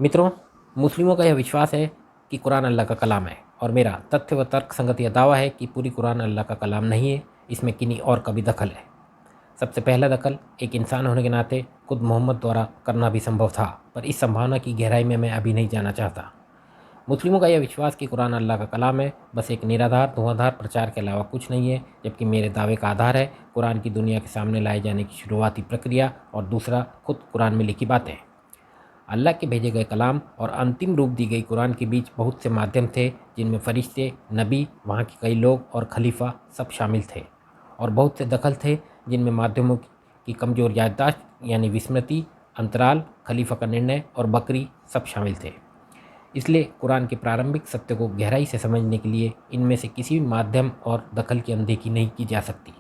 मित्रों, मुस्लिमों का यह विश्वास है कि कुरान अल्लाह का कलाम है और मेरा तथ्य व तर्क संगत यह दावा है कि पूरी कुरान अल्लाह का कलाम नहीं है, इसमें किन्हीं और का भी दखल है। सबसे पहला दखल एक इंसान होने के नाते खुद मोहम्मद द्वारा करना भी संभव था, पर इस संभावना की गहराई में मैं अभी नहीं जाना चाहता। मुस्लिमों का यह विश्वास कि कुरान अल्लाह का कलाम है बस एक निराधार धुआंधार प्रचार के अलावा कुछ नहीं है, जबकि मेरे दावे का आधार है कुरान की दुनिया के सामने लाए जाने की शुरुआती प्रक्रिया और दूसरा खुद कुरान में लिखी बातें। अल्लाह के भेजे गए कलाम और अंतिम रूप दी गई कुरान के बीच बहुत से माध्यम थे, जिनमें फरिश्ते, नबी, वहाँ के कई लोग और खलीफा सब शामिल थे। और बहुत से दखल थे, जिनमें माध्यमों की कमज़ोर याददाश्त यानी विस्मृति, अंतराल, खलीफा का निर्णय और बकरी सब शामिल थे। इसलिए कुरान के प्रारंभिक सत्य को गहराई से समझने के लिए इनमें से किसी भी माध्यम और दखल की अनदेखी नहीं की जा सकती।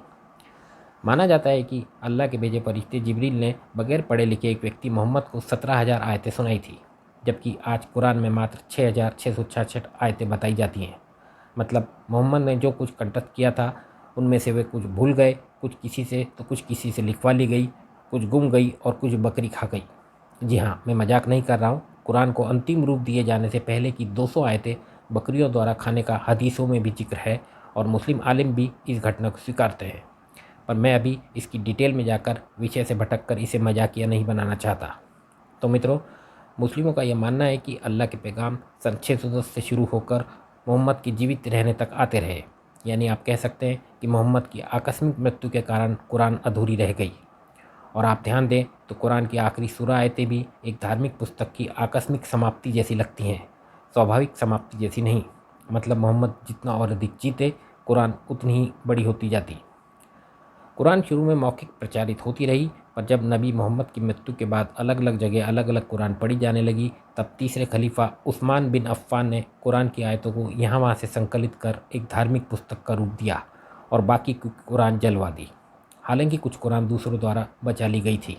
माना जाता है कि अल्लाह के भेजे फरिश्ते जिब्रील ने बगैर पढ़े लिखे एक व्यक्ति मोहम्मद को 17,000 आयतें सुनाई थी, जबकि आज कुरान में मात्र 6,666 आयतें बताई जाती हैं। मतलब मोहम्मद ने जो कुछ कंठस्थ किया था उनमें से वे कुछ भूल गए, कुछ किसी से तो कुछ किसी से लिखवा ली गई, कुछ गुम गई और कुछ बकरी खा गई। जी हाँ, मैं मजाक नहीं कर रहा हूँ। कुरान को अंतिम रूप दिए जाने से पहले की 200 आयतें बकरियों द्वारा खाने का हदीसों में भी जिक्र है और मुस्लिम आलिम भी इस घटना को स्वीकारते हैं। पर मैं अभी इसकी डिटेल में जाकर विषय से भटककर इसे मजाकिया नहीं बनाना चाहता। तो मित्रों, मुस्लिमों का यह मानना है कि अल्लाह के पैगाम सन 610 से शुरू होकर मोहम्मद के जीवित रहने तक आते रहे। यानी आप कह सकते हैं कि मोहम्मद की आकस्मिक मृत्यु के कारण कुरान अधूरी रह गई। और आप ध्यान दें तो कुरान की आखिरी सूरह आयतें भी एक धार्मिक पुस्तक की आकस्मिक समाप्ति जैसी लगती हैं, स्वाभाविक समाप्ति जैसी नहीं। मतलब मोहम्मद जितना और अधिक जीते, कुरान उतनी ही बड़ी होती जाती। कुरान शुरू में मौखिक प्रचारित होती रही, पर जब नबी मोहम्मद की मृत्यु के बाद अलग अलग जगह अलग अलग कुरान पढ़ी जाने लगी, तब तीसरे खलीफा उस्मान बिन अफ़्फ़ान ने कुरान की आयतों को यहाँ वहाँ से संकलित कर एक धार्मिक पुस्तक का रूप दिया और बाकी की कुरान जलवा दी। हालांकि कुछ कुरान दूसरों द्वारा बचा ली गई थी।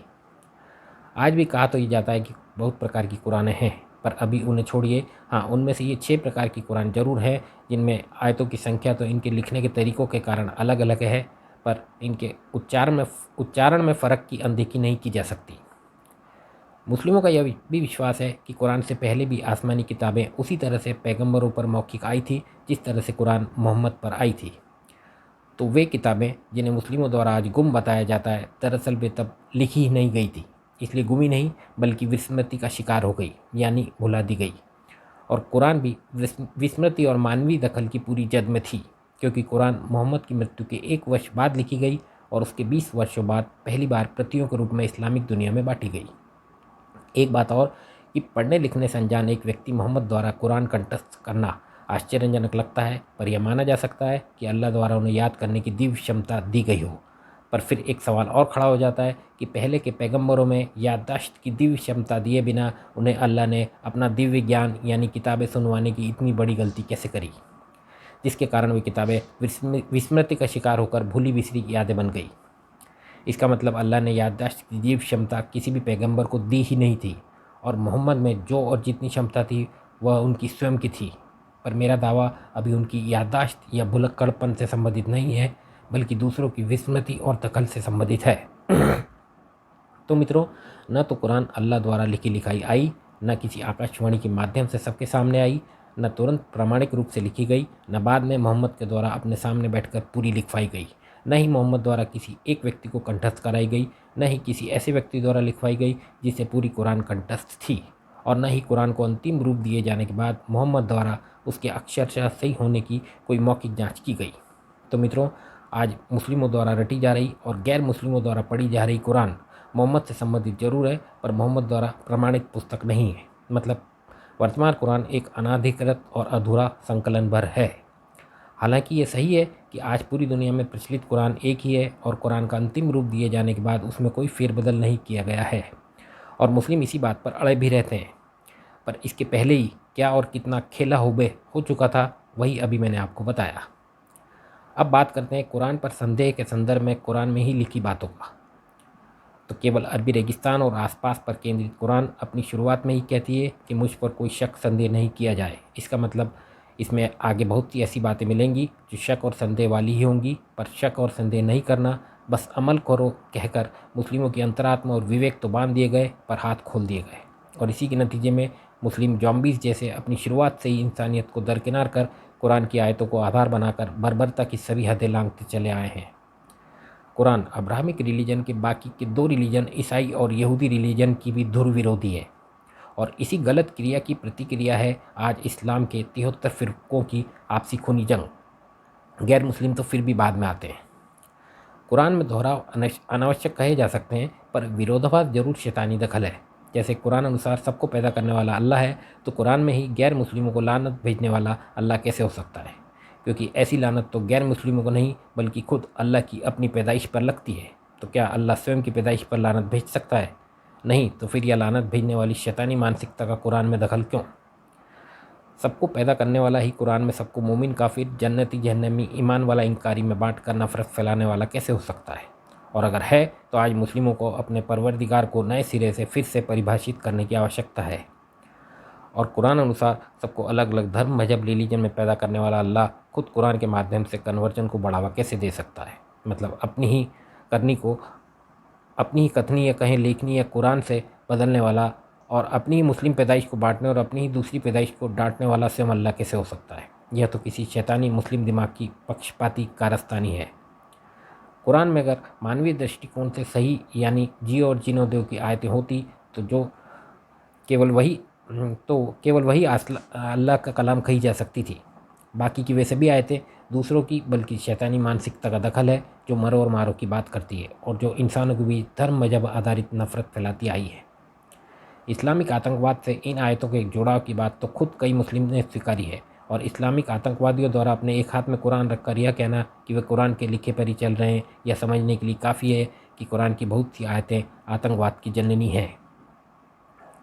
आज भी कहा तो ये जाता है कि बहुत प्रकार की कुरानें हैं, पर अभी उन्हें छोड़िए। हाँ, उनमें से ये 6 प्रकार की कुरान जरूर है, जिनमें आयतों की संख्या तो इनके लिखने के तरीक़ों के कारण अलग अलग है, पर इनके उच्चारण में फ़र्क की अनदेखी नहीं की जा सकती। मुस्लिमों का यह भी विश्वास है कि कुरान से पहले भी आसमानी किताबें उसी तरह से पैगंबरों पर मौखिक आई थी जिस तरह से कुरान मोहम्मद पर आई थी। तो वे किताबें जिन्हें मुस्लिमों द्वारा आज गुम बताया जाता है, दरअसल वे तब लिखी ही नहीं गई थी, इसलिए गुमी नहीं बल्कि विस्मृति का शिकार हो गई, यानी भुला दी गई। और कुरान भी विस्मृति और मानवीय दखल की पूरी जद में थी, क्योंकि कुरान मोहम्मद की मृत्यु के 1 वर्ष बाद लिखी गई और उसके 20 वर्षों बाद पहली बार प्रतियों के रूप में इस्लामिक दुनिया में बांटी गई। एक बात और कि पढ़ने लिखने से अनजान एक व्यक्ति मोहम्मद द्वारा कुरान कंठस्थ करना आश्चर्यजनक लगता है, पर यह माना जा सकता है कि अल्लाह द्वारा उन्हें याद करने की दिव्य क्षमता दी गई हो। पर फिर एक सवाल और खड़ा हो जाता है कि पहले के पैगंबरों में याददाश्त की दिव्य क्षमता दिए बिना उन्हें अल्लाह ने अपना दिव्य ज्ञान यानी किताबें सुनवाने की इतनी बड़ी गलती कैसे करी, जिसके कारण वे किताबें विस्मृति का शिकार होकर भूली बिसरी यादें बन गई। इसका मतलब अल्लाह ने याददाश्त की दिव्य क्षमता किसी भी पैगंबर को दी ही नहीं थी, और मोहम्मद में जो और जितनी क्षमता थी वह उनकी स्वयं की थी। पर मेरा दावा अभी उनकी याददाश्त या भुलक्कड़पन से संबंधित नहीं है, बल्कि दूसरों की विस्मृति और दखल से संबंधित है। तो मित्रों, न तो कुरान अल्लाह द्वारा लिखी लिखाई आई, न किसी आकाशवाणी के माध्यम से सबके सामने आई, न तुरंत प्रामाणिक रूप से लिखी गई, न बाद में मोहम्मद के द्वारा अपने सामने बैठकर पूरी लिखवाई गई, न ही मोहम्मद द्वारा किसी एक व्यक्ति को कंठस्थ कराई गई, न ही किसी ऐसे व्यक्ति द्वारा लिखवाई गई जिसे पूरी कुरान कंठस्थ थी, और न ही कुरान को अंतिम रूप दिए जाने के बाद मोहम्मद द्वारा उसके अक्षरशः सही होने की कोई मौखिक जाँच की गई। तो मित्रों, आज मुस्लिमों द्वारा रटी जा रही और गैर मुस्लिमों द्वारा पढ़ी जा रही कुरान मोहम्मद से संबंधित जरूर है, पर मोहम्मद द्वारा प्रमाणित पुस्तक नहीं है। मतलब वर्तमान कुरान एक अनाधिकृत और अधूरा संकलन भर है। हालांकि ये सही है कि आज पूरी दुनिया में प्रचलित कुरान एक ही है और कुरान का अंतिम रूप दिए जाने के बाद उसमें कोई फेरबदल नहीं किया गया है, और मुस्लिम इसी बात पर अड़े भी रहते हैं। पर इसके पहले ही क्या और कितना खेला हुबे हो चुका था, वही अभी मैंने आपको बताया। अब बात करते हैं कुरान पर संदेह के संदर्भ में कुरान में ही लिखी बातों का। तो केवल अरबी रेगिस्तान और आसपास पर केंद्रित कुरान अपनी शुरुआत में ही कहती है कि मुझ पर कोई शक संदेह नहीं किया जाए। इसका मतलब इसमें आगे बहुत सी ऐसी बातें मिलेंगी जो शक और संदेह वाली ही होंगी, पर शक और संदेह नहीं करना, बस अमल करो कहकर मुस्लिमों की अंतरात्मा और विवेक तो बांध दिए गए, पर हाथ खोल दिए गए। और इसी के नतीजे में मुस्लिम जॉम्बीज़ जैसे अपनी शुरुआत से ही इंसानियत को दरकिनार कर कुरान की आयतों को आधार बनाकर बर्बरता की सभी हदें लांघते चले आए हैं। कुरान अब्राहमिक रिलीजन के बाकी के 2 रिलीजन ईसाई और यहूदी रिलीजन की भी धुर विरोधी है और इसी गलत क्रिया की प्रतिक्रिया है आज इस्लाम के 73 फ़िरक़ों की आपसी खूनी जंग। गैर मुस्लिम तो फिर भी बाद में आते हैं। कुरान में दोहराव अनावश्यक कहे जा सकते हैं, पर विरोधाभास जरूर शैतानी दखल है। जैसे कुरान अनुसार सबको पैदा करने वाला अल्लाह है, तो कुरान में ही गैर मुस्लिमों को लानत भेजने वाला अल्लाह कैसे हो सकता है? क्योंकि ऐसी लानत तो गैर मुस्लिमों को नहीं बल्कि खुद अल्लाह की अपनी पैदाइश पर लगती है। तो क्या अल्लाह स्वयं की पैदाइश पर लानत भेज सकता है? नहीं, तो फिर यह लानत भेजने वाली शैतानी मानसिकता का कुरान में दखल क्यों? सबको पैदा करने वाला ही कुरान में सबको मोमिन काफिर जन्नती जहन्नमी ईमान वाला इंकारी में बांट कर नफरत फैलाने वाला कैसे हो सकता है? और अगर है तो आज मुस्लिमों को अपने परवरदिगार को नए सिरे से फिर से परिभाषित करने की आवश्यकता है। और कुरान अनुसार सबको अलग अलग धर्म मजहब रिलीजन में पैदा करने वाला अल्लाह खुद कुरान के माध्यम से कन्वर्जन को बढ़ावा कैसे दे सकता है? मतलब अपनी ही कथनी या कहें लेखनी या कुरान से बदलने वाला और अपनी ही मुस्लिम पैदाइश को बांटने और अपनी ही दूसरी पैदाइश को डांटने वाला स्वयं अल्लाह कैसे हो सकता है? यह तो किसी शैतानी मुस्लिम दिमाग की पक्षपाती कारस्तानी है। कुरान में अगर मानवीय दृष्टिकोण से सही यानी जी और जीनोदेव की आयतें होती तो केवल वही अल्लाह का कलाम कही जा सकती थी। बाकी की वैसे भी आयतें दूसरों की बल्कि शैतानी मानसिकता का दखल है, जो मरो और मारो की बात करती है और जो इंसानों के बीच धर्म मजहब आधारित नफरत फैलाती आई है। इस्लामिक आतंकवाद से इन आयतों के जुड़ाव की बात तो खुद कई मुस्लिम ने स्वीकारी है और इस्लामिक आतंकवादियों द्वारा अपने एक हाथ में कुरान रखकर यह कहना कि वे कुरान के लिखे पर ही चल रहे हैं, यह समझने के लिए काफ़ी है कि कुरान की बहुत सी आयतें आतंकवाद की जननी हैं।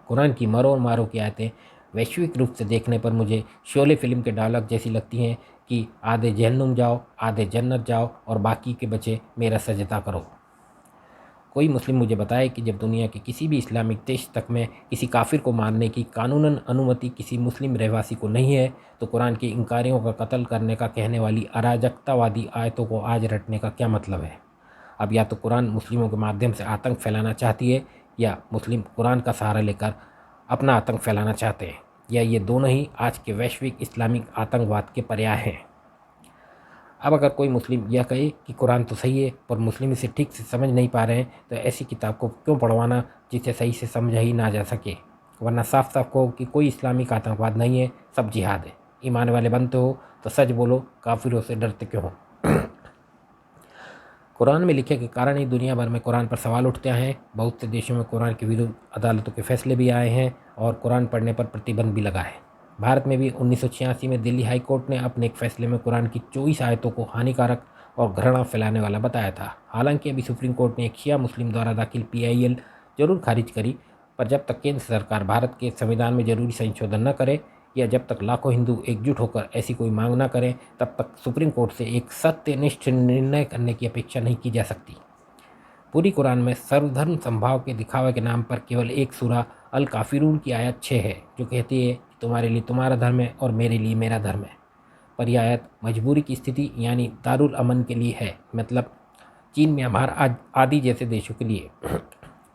कुरान की मरो और मारो की आयतें वैश्विक रूप से देखने पर मुझे शोले फिल्म के डायलॉग जैसी लगती हैं कि आधे जहन्नुम जाओ, आधे जन्नत जाओ और बाकी के बचे मेरा सजदा करो। कोई मुस्लिम मुझे बताए कि जब दुनिया के किसी भी इस्लामिक देश तक में किसी काफिर को मारने की कानूनन अनुमति किसी मुस्लिम रहवासी को नहीं है, तो कुरान के इंकारियों का कत्ल करने का कहने वाली अराजकतावादी आयतों को आज रटने का क्या मतलब है? अब या तो कुरान मुस्लिमों के माध्यम से आतंक फैलाना चाहती है या मुस्लिम कुरान का सहारा लेकर अपना आतंक फैलाना चाहते हैं, या ये दोनों ही आज के वैश्विक इस्लामिक आतंकवाद के पर्याय हैं। अब अगर कोई मुस्लिम यह कहे कि कुरान तो सही है पर मुस्लिम इसे ठीक से समझ नहीं पा रहे हैं, तो ऐसी किताब को क्यों पढ़वाना जिसे सही से समझा ही ना जा सके? वरना साफ साफ कहो कि कोई इस्लामिक आतंकवाद नहीं है, सब जिहाद है। ईमान वाले बनते हो तो सच बोलो, काफिरों से डरते क्यों हो? कुरान में लिखे के कारण ही दुनिया भर में कुरान पर सवाल उठते हैं। बहुत से देशों में कुरान के विरुद्ध अदालतों के फैसले भी आए हैं और कुरान पढ़ने पर प्रतिबंध भी लगा है। भारत में भी 1986 में दिल्ली हाई कोर्ट ने अपने एक फैसले में कुरान की 24 आयतों को हानिकारक और घृणा फैलाने वाला बताया था। हालांकि अभी सुप्रीम कोर्ट ने एक शिया मुस्लिम द्वारा दाखिल PIL जरूर खारिज करी, पर जब तक केंद्र सरकार भारत के संविधान में जरूरी संशोधन न करे या जब तक लाखों हिंदू एकजुट होकर ऐसी कोई मांग न करें, तब तक सुप्रीम कोर्ट से एक सत्यनिष्ठ निर्णय करने की अपेक्षा नहीं की जा सकती। पूरी कुरान में सर्वधर्म संभाव के दिखावे के नाम पर केवल एक सूरा अल काफिरून की आयत 6 है, जो कहती है कि तुम्हारे लिए तुम्हारा धर्म है और मेरे लिए मेरा धर्म है। पर यह आयत मजबूरी की स्थिति यानी दारुल अमन के लिए है, मतलब चीन म्यांमार आदि जैसे देशों के लिए।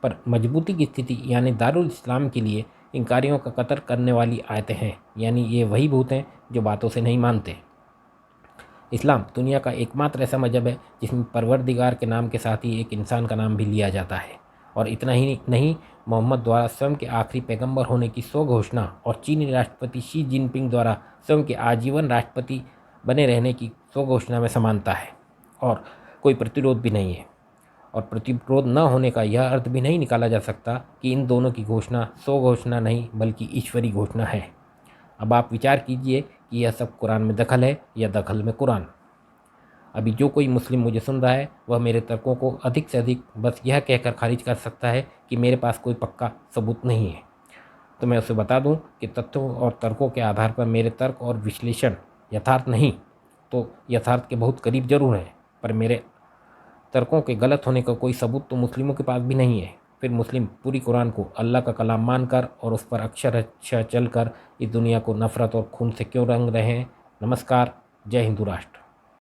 पर मजबूती की स्थिति यानी दारुल इस्लाम के लिए इंकारियों का कत्ल करने वाली आयतें हैं, यानी ये वही भूत हैं जो बातों से नहीं मानते। इस्लाम दुनिया का एकमात्र ऐसा मजहब है जिसमें परवरदिगार के नाम के साथ ही एक इंसान का नाम भी लिया जाता है। और इतना ही नहीं, मोहम्मद द्वारा स्वयं के आखिरी पैगंबर होने की सौ घोषणा और चीनी राष्ट्रपति शी जिनपिंग द्वारा स्वयं के आजीवन राष्ट्रपति बने रहने की सौ घोषणा में समानता है और कोई प्रतिरोध भी नहीं है। और प्रतिरोध न होने का यह अर्थ भी नहीं निकाला जा सकता कि इन दोनों की घोषणा सौ घोषणा नहीं बल्कि ईश्वरी घोषणा है। अब आप विचार कीजिए कि यह सब कुरान में दखल है या दखल में कुरान। अभी जो कोई मुस्लिम मुझे सुन रहा है वह मेरे तर्कों को अधिक से अधिक बस यह कहकर खारिज कर सकता है कि मेरे पास कोई पक्का सबूत नहीं है। तो मैं उसे बता दूं कि तथ्यों और तर्कों के आधार पर मेरे तर्क और विश्लेषण यथार्थ नहीं तो यथार्थ के बहुत करीब जरूर हैं, पर मेरे तर्कों के गलत होने का कोई सबूत तो मुस्लिमों के पास भी नहीं है। फिर मुस्लिम पूरी कुरान को अल्लाह का कलाम मानकर और उस पर अक्षरशः चलकर इस दुनिया को नफरत और खून से क्यों रंग रहे हैं? नमस्कार, जय हिंदू राष्ट्र।